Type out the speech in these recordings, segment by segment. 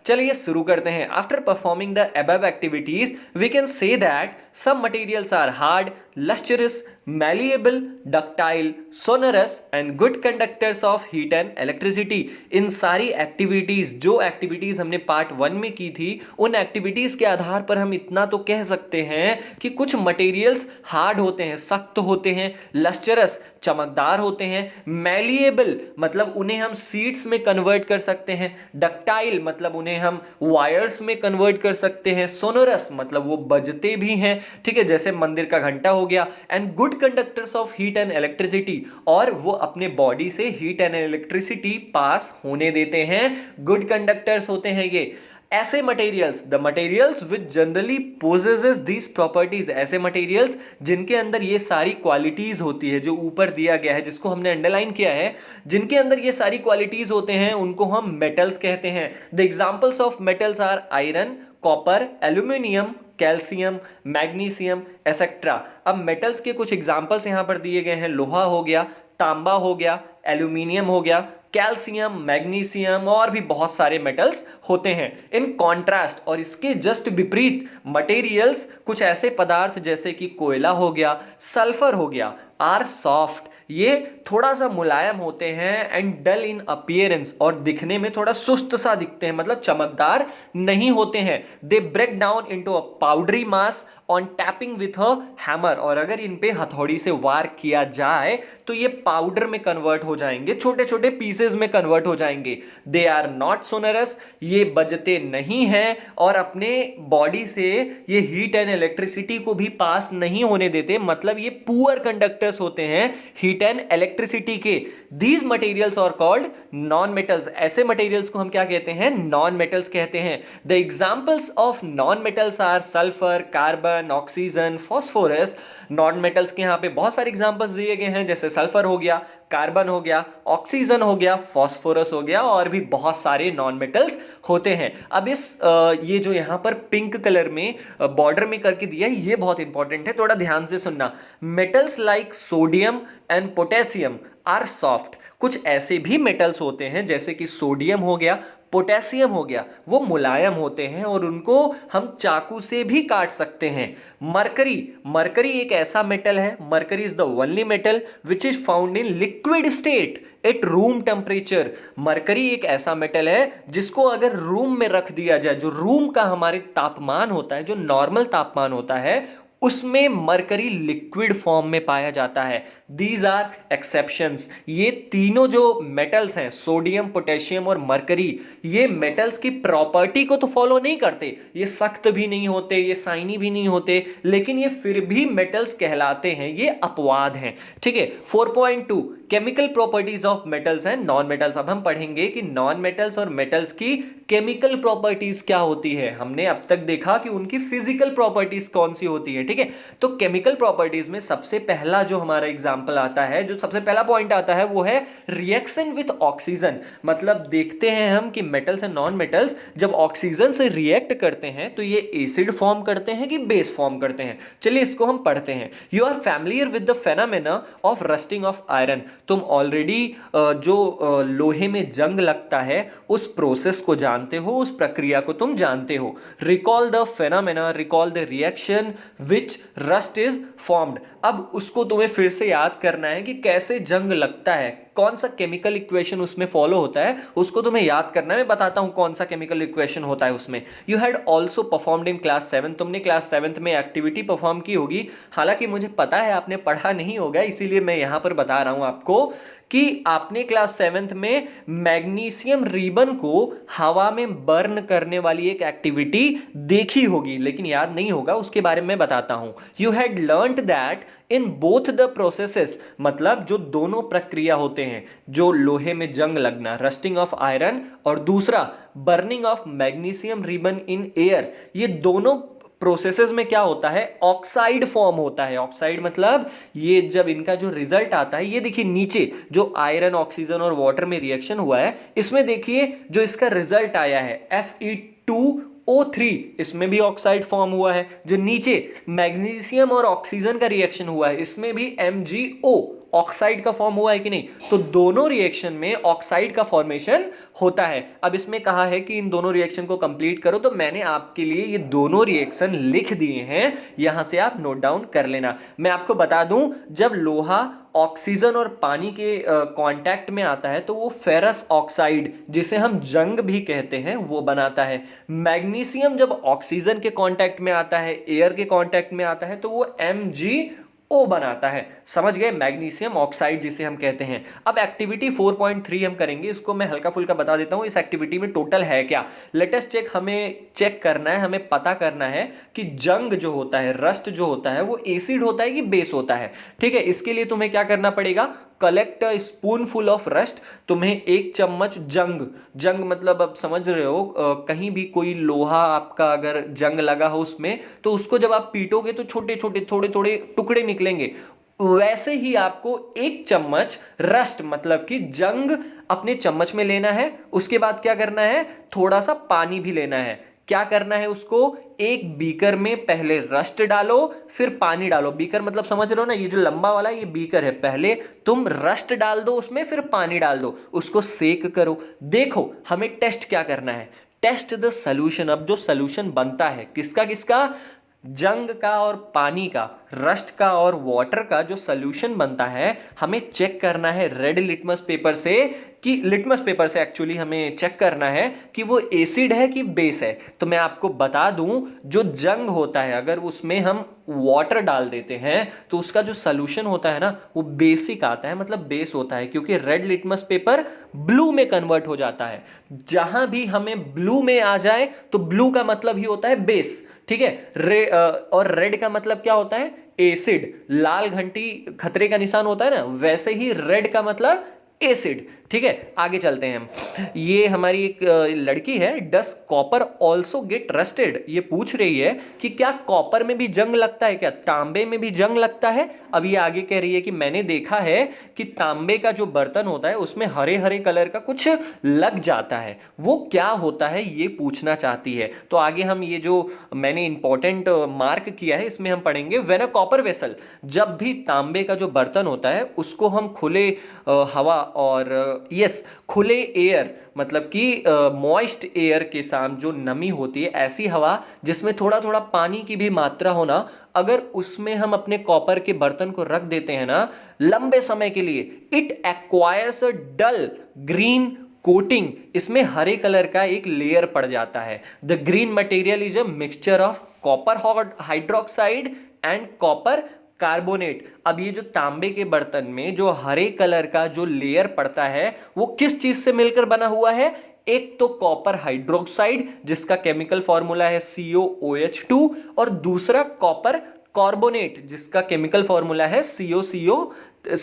चलिए शुरू करते हैं। After performing the above activities we can say that some materials are hard, lustrous, malleable, ductile, sonorous and good conductors of heat and electricity। इन सारी activities, जो activities हमने part 1 में की थी, उन एक्टिविटीज के आधार पर हम इतना तो कह सकते हैं कि कुछ मटेरियल्स हार्ड होते हैं, सख्त होते हैं, लस्टरस चमकदार होते हैं, मैलिएबल मतलब उन्हें हम सीड्स में कन्वर्ट कर सकते हैं, डक्टाइल मतलब उन्हें हम वायर्स में कन्वर्ट कर सकते हैं, सोनोरस मतलब वो बजते भी हैं, ठीक है, जैसे मंदिर का घंटा हो गया, and good conductors of heat and electricity, और वो अपने बॉडी से हीट एंड इलेक्ट्रिसिटी पास होने देते हैं, गुड कंडक्टर्स होते हैं ये। ऐसे materials, the materials which generally possesses these properties, ऐसे मटेरियल्स जिनके अंदर ये सारी क्वालिटीज होती है, जो ऊपर दिया गया है, जिसको हमने अंडरलाइन किया है, जिनके अंदर ये सारी क्वालिटीज होते हैं, उनको हम मेटल्स कहते हैं। The examples of metals are iron, copper, aluminium, calcium, magnesium etcetera. अब मेटल्स के कुछ एग्जांपल्स यहां पर दिए गए हैं, लोहा हो गया, तांबा हो गया, एल्यूमिनियम हो गया, कैल्शियम, मैग्नीशियम और भी बहुत सारे मेटल्स होते हैं। इन कॉन्ट्रास्ट और इसके जस्ट विपरीत मटेरियल्स, कुछ ऐसे पदार्थ जैसे कि कोयला हो गया, सल्फर हो गया, आर सॉफ्ट, ये थोड़ा सा मुलायम होते हैं, एंड डल इन अपीयरेंस, और दिखने में थोड़ा सुस्त सा दिखते हैं, मतलब चमकदार नहीं होते हैं। They break down into a powdery mass on tapping with a hammer, और अगर इन पे हथौड़ी से वार किया जाए तो ये पाउडर में कन्वर्ट हो जाएंगे, छोटे छोटे पीसेस में कन्वर्ट हो जाएंगे। दे आर नॉट सोनरस, ये बजते नहीं हैं, और अपने बॉडी से ये हीट एंड इलेक्ट्रिसिटी को भी पास नहीं होने देते, मतलब ये पुअर कंडक्टर्स होते हैं हीट एंड इलेक्ट्रिसिटी के। These materials are called non metals, ऐसे मटेरियल्स को हम क्या कहते हैं? नॉन मेटल्स कहते हैं। The examples of non metals are sulphur, carbon, oxygen, phosphorus. Non metals के यहाँ पे बहुत सारे एग्जांपल्स दिए गए हैं, जैसे सल्फर हो गया, कार्बन हो गया, ऑक्सीजन हो गया, फास्फोरस हो गया, और भी बहुत सारे नॉन मेटल्स होते हैं। अब इस ये जो यहाँ पर पिंक कलर में बॉर्डर में करके दिया है, ये बहुत इंपॉर्टेंट है, थोड़ा ध्यान से सुनना। Metals like sodium and potassium are soft. कुछ ऐसे भी मेटल्स होते हैं जैसे कि सोडियम हो गया, पोटेशियम हो गया, वो मुलायम होते हैं और उनको हम चाकू से भी काट सकते हैं। मरकरी, मरकरी एक ऐसा मेटल है, mercury is the only metal which is found in liquid state at room temperature. Mercury एक ऐसा मेटल है जिसको अगर रूम में रख दिया जाए, जो रूम का हमारे तापमान होता है, जो नॉर्मल तापमान होता है, उसमें मरकरी लिक्विड फॉर्म में पाया जाता है। These are exceptions. ये तीनों जो मेटल्स हैं, सोडियम, पोटेशियम और मरकरी, ये मेटल्स की प्रॉपर्टी को तो फॉलो नहीं करते, ये सख्त भी नहीं होते, ये साइनी भी नहीं होते, लेकिन ये फिर भी मेटल्स कहलाते हैं, ये अपवाद हैं, ठीक है। 4.2 chemical properties of metals and non metals. अब हम पढ़ेंगे कि नॉन मेटल्स और मेटल्स की केमिकल प्रॉपर्टीज क्या होती है। हमने अब तक देखा कि उनकी फिजिकल प्रॉपर्टीज कौन सी होती है, ठीक है। तो केमिकल प्रॉपर्टीज में सबसे पहला जो हमारा एग्जांपल आता है, जो सबसे पहला पॉइंट आता है, वो है रिएक्शन विथ ऑक्सीजन। मतलब देखते हैं हम कि मेटल्स एंड नॉन मेटल्स जब ऑक्सीजन से रिएक्ट करते हैं तो ये एसिड फॉर्म करते हैं कि बेस फॉर्म करते हैं। चलिए इसको हम पढ़ते हैं। You are familiar with the phenomena of rusting of iron. तुम ऑलरेडी जो लोहे में जंग लगता है उस प्रोसेस को जानते हो, उस प्रक्रिया को तुम जानते हो। Recall the phenomena, recall the reaction which rust is formed. अब उसको तुम्हें फिर से याद करना है कि कैसे जंग लगता है, कौन सा केमिकल इक्वेशन उसमें फॉलो होता है, उसको तुम्हें याद करना है। मैं बताता हूं कौन सा केमिकल इक्वेशन होता है उसमें। You had also performed in class 7। तुमने क्लास 7 में एक्टिविटी परफॉर्म की होगी, हालांकि मुझे पता है आपने पढ़ा नहीं होगा, इसीलिए मैं यहां पर बता रहा हूं आपको कि आपने क्लास 7 में मैग्नीशियम रिबन को हवा में बर्न करने वाली एक एक्टिविटी देखी होगी, लेकिन याद नहीं होगा, उसके बारे में बताता हूं। You had learned that in both the processes, मतलब जो दोनों प्रक्रिया होते हैं, जो लोहे में जंग लगना, रस्टिंग ऑफ आयरन, और दूसरा burning of magnesium ribbon in air, ये दोनों प्रोसेसेस में क्या होता है? ऑक्साइड फॉर्म होता है। ऑक्साइड मतलब ये जब इनका जो रिजल्ट आता है, ये देखिए नीचे जो आयरन, ऑक्सीजन और वाटर में रिएक्शन हुआ है, इसमें देखिए जो इसका रिजल्ट आया है Fe2O3, इसमें भी ऑक्साइड फॉर्म हुआ है। जो नीचे मैग्नीशियम और ऑक्सीजन का रिएक्शन हुआ है, इसमें भी MgO ऑक्साइड का फॉर्म हुआ है कि नहीं, तो दोनों रिएक्शन में ऑक्साइड का फॉर्मेशन होता है। अब इसमें कहा है कि इन दोनों रिएक्शन को कंप्लीट करो, तो मैंने आपके लिए ये दोनों रिएक्शन लिख दिए हैं, यहां से आप नोट डाउन कर लेना। मैं आपको बता दूं, जब लोहा ऑक्सीजन और पानी के कांटेक्ट में आता है तो वो फेरस ऑक्साइड, जिसे हम जंग भी कहते हैं, वो बनाता है। मैग्नीशियम जब ऑक्सीजन के कांटेक्ट में आता है, एयर के कांटेक्ट में आता है, तो वो MgO बनाता है। समझ गए, मैग्नीशियम ऑक्साइड जिसे हम कहते हैं। अब एक्टिविटी 4.3 हम करेंगे, इसको मैं हल्का फुल्का बता देता हूं। इस एक्टिविटी में टोटल है क्या, लेट अस चेक। हमें चेक करना है, हमें पता करना है कि जंग जो होता है, रस्ट जो होता है, वो एसिड होता है कि बेस होता है। ठीक है, इसके लिए तुम्हें क्या करना पड़ेगा, collect a spoon full of rust. तुम्हें एक चम्मच जंग, जंग मतलब अब समझ रहे हो, कहीं भी कोई लोहा आपका अगर जंग लगा हो उसमें, तो उसको जब आप पीटोगे तो छोटे छोटे थोड़े थोड़े टुकड़े निकलेंगे। वैसे ही आपको एक चम्मच रस्ट मतलब कि जंग अपने चम्मच में लेना है। उसके बाद क्या करना है, थोड़ा सा पानी भी लेना है। क्या करना है, उसको एक बीकर में पहले रस्ट डालो, फिर पानी डालो। बीकर मतलब समझ रहे हो ना, ये जो लंबा वाला ये बीकर है, पहले तुम रस्ट डाल दो उसमें, फिर पानी डाल दो, उसको सेक करो। देखो हमें टेस्ट क्या करना है, टेस्ट द सॉल्यूशन। अब जो सॉल्यूशन बनता है किसका किसका, जंग का और पानी का, रस्ट का और वाटर का जो सॉल्यूशन बनता है, हमें चेक करना है रेड लिटमस पेपर से, कि लिटमस पेपर से एक्चुअली हमें चेक करना है कि वो एसिड है कि बेस है। तो मैं आपको बता दूं, जो जंग होता है अगर उसमें हम वाटर डाल देते हैं तो उसका जो सॉल्यूशन होता है ना, वो बेसिक आता है, मतलब बेस होता है, क्योंकि रेड लिटमस पेपर ब्लू में कन्वर्ट हो जाता है। जहां भी हमें ब्लू में आ जाए तो ब्लू का मतलब ही होता है बेस। ठीक है, और रेड का मतलब क्या होता है, एसिड। लाल घंटी खतरे का निशान होता है ना, वैसे ही रेड का मतलब एसिड। ठीक है, आगे चलते हैं हम। ये हमारी एक लड़की है, डस कॉपर ऑल्सो गेट रस्टेड, ये पूछ रही है कि क्या कॉपर में भी जंग लगता है, क्या तांबे में भी जंग लगता है। अब ये आगे कह रही है कि मैंने देखा है कि तांबे का जो बर्तन होता है उसमें हरे हरे कलर का कुछ लग जाता है, वो क्या होता है ये पूछना चाहती है। तो आगे हम ये जो मैंने इंपॉर्टेंट मार्क किया है इसमें हम पढ़ेंगे, व्हेन अ कॉपर वेसल, जब भी तांबे का जो बर्तन होता है उसको हम खुले हवा और यस खुले एयर मतलब कि मॉइस्ट एयर के साथ जो नमी होती है, ऐसी हवा जिसमें थोड़ा थोड़ा पानी की भी मात्रा होना, अगर उसमें हम अपने कॉपर के बर्तन को रख देते हैं ना लंबे समय के लिए, it acquires a dull green coating, इसमें हरे कलर का एक लेयर पड़ जाता है। The green material is a mixture of copper hydroxide and copper carbonate. अब ये जो तांबे के बर्तन में जो हरे कलर का जो लेयर पड़ता है वो किस चीज से मिलकर बना हुआ है, एक तो कॉपर हाइड्रोक्साइड जिसका केमिकल फॉर्मूला है COOH2, और दूसरा कॉपर कार्बोनेट जिसका केमिकल फॉर्मूला है CuCO3।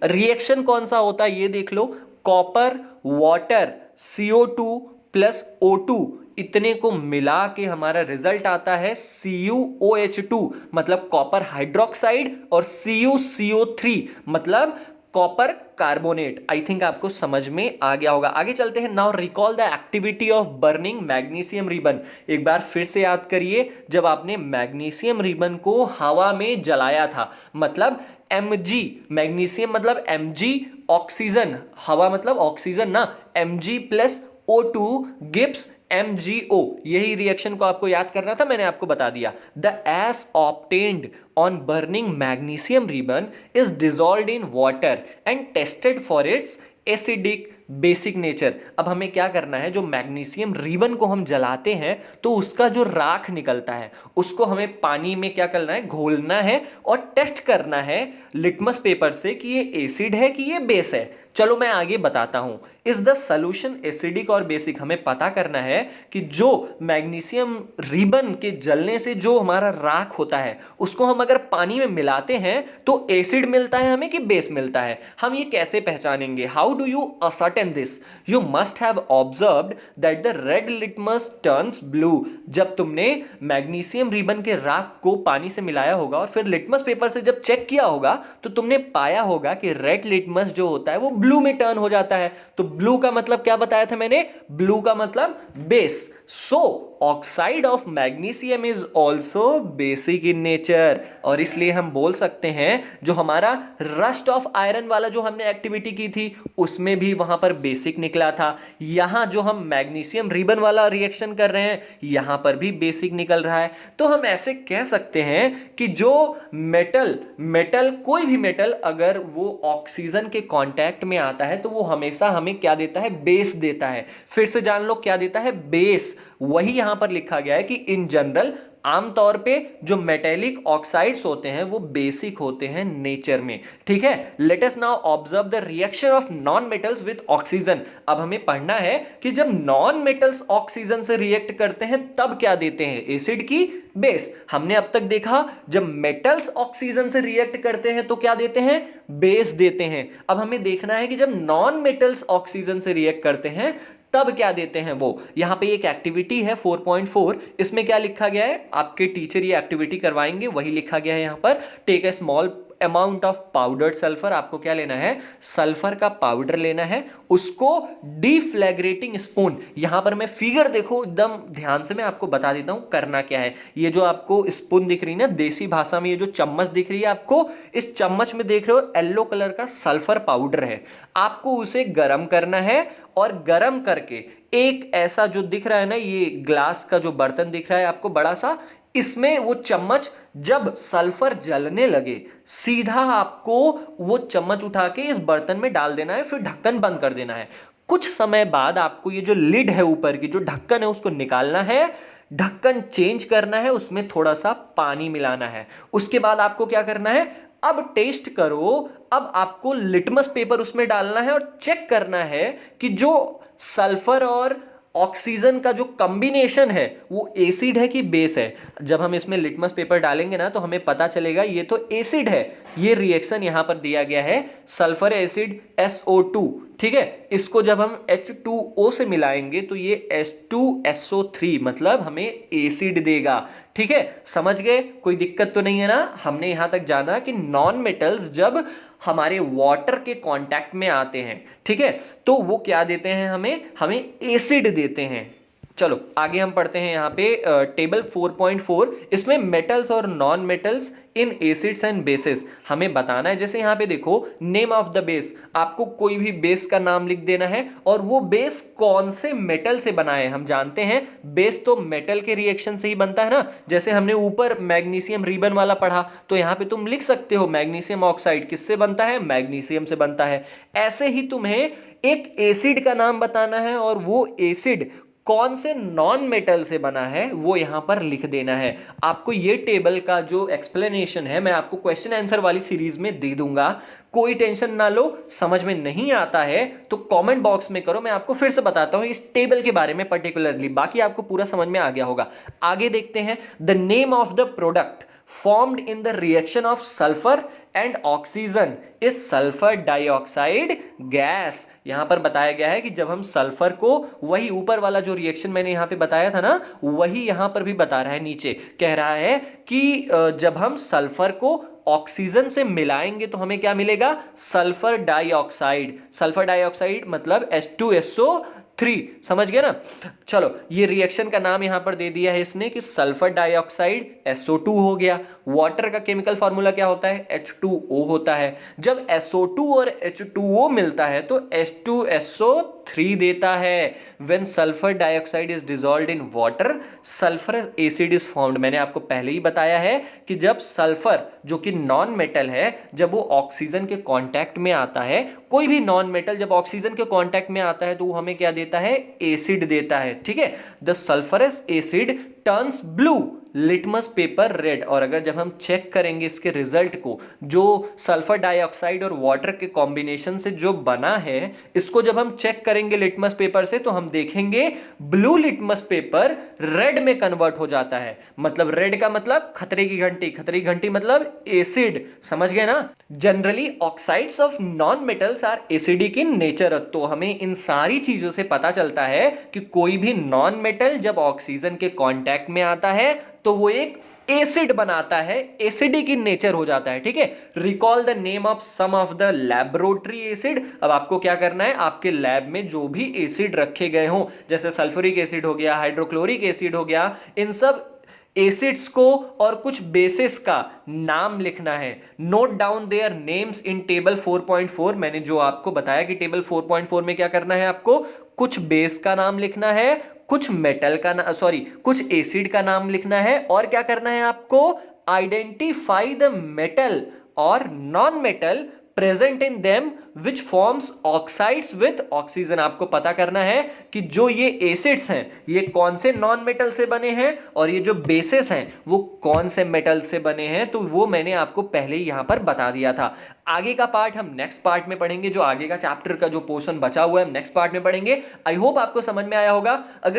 रिएक्शन कौन सा होता है ये देख लो, copper water CO2 plus O2, इतने को मिला के हमारा रिजल्ट आता है CuOH2 मतलब कॉपर हाइड्रोक्साइड, और CuCO3 मतलब कॉपर कार्बोनेट। आई थिंक आपको समझ में आ गया होगा। आगे चलते हैं। Now recall the activity of burning magnesium ribbon. एक बार फिर से याद करिए, जब आपने मैग्नीशियम रिबन को हवा में जलाया था, मतलब Mg, मैग्नीशियम मतलब Mg, ऑक्सीजन, हवा मतलब ऑक्सीजन ना, Mg plus O2 gives MgO। यही रिएक्शन को आपको याद करना था, मैंने आपको बता दिया। The S obtained on burning magnesium ribbon is dissolved in water and tested for its acidic basic nature. अब हमें क्या करना है, जो मैग्नीशियम रिबन को हम जलाते हैं तो उसका जो राख निकलता है उसको हमें पानी में क्या करना है, घोलना है और टेस्ट करना है लिटमस पेपर से कि ये एसिड है कि ये बेस है। चलो मैं आगे बताता हूं। इज द सॉल्यूशन एसिडिक और बेसिक, हमें पता करना है कि जो मैग्नीशियम रिबन के जलने से जो हमारा राख होता है उसको हम अगर पानी में मिलाते हैं तो एसिड मिलता है हमें कि बेस मिलता है। हम ये कैसे पहचानेंगे, how do you ascertain in this. You must have observed that the red litmus turns blue. जब तुमने मैग्नीशियम रिबन के राख को पानी से मिलाया होगा और फिर लिटमस पेपर से जब चेक किया होगा तो तुमने पाया होगा कि रेड लिटमस जो होता है वो ब्लू में टर्न हो जाता है. तो ब्लू का मतलब क्या बताया था मैंने? ब्लू का मतलब base. So oxide of magnesium is also basic in nature. और इसलिए हम बोल सकते हैं जो हमारा रस्ट ऑफ आयरन वाला जो हमने एक्टिविटी की थी उसमें भी वहां पर बेसिक निकला था. यहां जो हम मैग्नीशियम रिबन वाला रिएक्शन कर रहे हैं यहां पर भी बेसिक निकल रहा है. तो हम ऐसे कह सकते हैं कि जो मेटल कोई भी मेटल अगर वो ऑक्सीजन के कांटेक्ट में आता है तो वो हमेशा हमें क्या देता है? बेस देता है. फिर से जान लो क्या देता है? बेस. वही यहां पर लिखा गया है कि इन जनरल आमतौर पे जो मेटेलिक ऑक्साइड्स होते हैं वो बेसिक होते हैं नेचर में. ठीक है. Let us now observe the reaction of non metals with oxygen. अब हमें पढ़ना है कि जब नॉन मेटल्स ऑक्सीजन से रिएक्ट करते हैं तब क्या देते हैं? एसिड की बेस. हमने अब तक देखा जब मेटल्स ऑक्सीजन से रिएक्ट करते हैं तो क्या देते हैं? बेस देते हैं. अब हमें देखना है कि जब नॉन मेटल्स ऑक्सीजन से रिएक्ट करते हैं तब क्या देते हैं वो. यहां पे एक एक्टिविटी है 4.4. इसमें क्या लिखा गया है? आपके टीचर ये एक्टिविटी करवाएंगे, वही लिखा गया है यहां पर. Take a small amount of powdered sulphur. आपको क्या लेना है? सल्फर का पाउडर लेना है. उसको डिफ्लैग्रेटिंग स्पून. यहां पर मैं फिगर देखो एकदम ध्यान से मैं आपको बता देता हूं करना क्या है. ये जो आपको स्पून दिख रही है ना, देसी भाषा में ये जो चम्मच दिख रही है आपको, इस चम्मच में देख रहे हो येलो कलर का सल्फर पाउडर है. आपको उसे गर्म करना है और गर्म करके एक ऐसा जो दिख रहा है ना, ये ग्लास का जो बर्तन दिख रहा है आपको बड़ा सा, इसमें वो चम्मच जब सल्फर जलने लगे सीधा आपको वो चम्मच उठा के इस बर्तन में डाल देना है. फिर ढक्कन बंद कर देना है. कुछ समय बाद आपको ये जो लिड है ऊपर की जो ढक्कन है उसको निकालना है. ढक्कन चेंज करना है, उसमें थोड़ा सा पानी मिलाना है. उसके बाद आपको क्या करना है? अब टेस्ट करो. अब आपको लिटमस पेपर उसमें डालना है और चेक करना है कि जो सल्फर और ऑक्सीजन का जो कॉम्बिनेशन है वो एसिड है कि बेस है. जब हम इसमें लिटमस पेपर डालेंगे ना तो हमें पता चलेगा ये तो एसिड है. ये रिएक्शन यहां पर दिया गया है सल्फर एसिड SO2. ठीक है. इसको जब हम H2O से मिलाएंगे तो ये H2SO3 मतलब हमें एसिड देगा. ठीक है. समझ गए? कोई दिक्कत तो नहीं है ना? हमने यहां तक जाना कि नॉन मेटल्स जब हमारे वाटर के कांटेक्ट में आते हैं, ठीक है, तो वो क्या देते हैं? हमें एसिड देते हैं. चलो आगे हम पढ़ते हैं यहाँ पे टेबल 4.4. इसमें मेटल्स और non metals in acids and bases हमें बताना है. जैसे यहाँ पे देखो नेम ऑफ द बेस. आपको कोई भी बेस का नाम लिख देना है और वो बेस कौन से मेटल से बना है. हम जानते हैं बेस तो मेटल के रिएक्शन से ही बनता है ना. जैसे हमने ऊपर मैग्नीशियम रिबन वाला पढ़ा तो यहाँ पे तुम लिख सकते हो मैग्नीशियम ऑक्साइड किससे बनता है? मैग्नीशियम से बनता है. ऐसे ही तुम्हें एक एसिड का नाम बताना है और वो एसिड कौन से नॉन मेटल से बना है वो यहां पर लिख देना है. आपको ये टेबल का जो एक्सप्लेनेशन है मैं आपको क्वेश्चन आंसर वाली सीरीज में दे दूंगा. कोई टेंशन ना लो. समझ में नहीं आता है तो कमेंट बॉक्स में करो, मैं आपको फिर से बताता हूं इस टेबल के बारे में पर्टिकुलरली. बाकी आपको पूरा समझ में आ गया होगा. आगे देखते हैं. The name of the product formed in the reaction of sulfur and oxygen is sulfur dioxide gas. यहां पर बताया गया है कि जब हम सल्फर को, वही ऊपर वाला जो रिएक्शन मैंने यहां पे बताया था ना, वही यहां पर भी बता रहा है. नीचे कह रहा है कि जब हम सल्फर को ऑक्सीजन से मिलाएंगे तो हमें क्या मिलेगा? Sulphur dioxide. सल्फर डाइऑक्साइड मतलब H2SO3. समझ गए ना? चलो ये रिएक्शन का नाम यहां पर दे दिया है इसने कि सल्फर डाइऑक्साइड SO2 हो गया. वाटर का केमिकल फार्मूला क्या होता है? H2O होता है. जब SO2 और H2O मिलता है तो H2SO3 देता है. When sulphur dioxide is dissolved in water sulphur acid is formed. मैंने आपको पहले ही बताया है कि जब सल्फर जो कि नॉन मेटल है जब वो ऑक्सीजन के कांटेक्ट में आता है, कोई भी नॉन मेटल जब ऑक्सीजन के कांटेक्ट में आता है तो वो हमें क्या देता है? एसिड देता है. ठीक है. The sulphurous asset turns blue. Litmus paper red. और अगर जब हम चेक करेंगे इसके रिजल्ट को, जो सल्फर डाइऑक्साइड और वाटर के कॉम्बिनेशन से जो बना है, इसको जब हम चेक करेंगे लिटमस पेपर से तो हम देखेंगे ब्लू लिटमस पेपर रेड में कन्वर्ट हो जाता है। मतलब रेड का मतलब खतरे की घंटी, खतरे की घंटी मतलब एसिड, समझ गए ना। Generally oxides of non metals are acidic in nature. तो हमें इन सारी चीजों से पता चलता है कि कोई भी नॉन मेटल जब ऑक्सीजन के कांटेक्ट में आता है तो वो एक एसिड बनाता है, एसिडिक इन नेचर हो जाता है। ठीक है, recall the name of some of the laboratory acid. अब आपको क्या करना है, आपके लैब में जो भी एसिड रखे गए हों, जैसे सल्फ्यूरिक एसिड हो गया, हाइड्रोक्लोरिक एसिड हो गया, इन सब एसिड्स को और कुछ बेसिस का नाम लिखना है। Note down their names in table 4.4। मैंने जो आपको बताया कि टेबल 4.4 में क्या करना है, आपको कुछ बेस का नाम लिखना है, कुछ मेटल का कुछ एसिड का नाम लिखना है, और क्या करना है आपको, आइडेंटिफाई द मेटल और non metal present in them which forms oxides with oxygen. आपको पता करना है कि जो ये एसिड्स हैं ये कौन से नॉन मेटल से बने हैं और ये जो बेसिस हैं वो कौन से मेटल से बने हैं। तो वो मैंने आपको पहले ही यहां पर बता दिया था। आगे का पार्ट हम नेक्स्ट पार्ट में पढ़ेंगे, जो आगे का चैप्टर का जो पोर्शन बचा हुआ है हम नेक्स्ट पार्ट में पढ़ेंगे। आई होप आपको समझ में आया होगा। अगर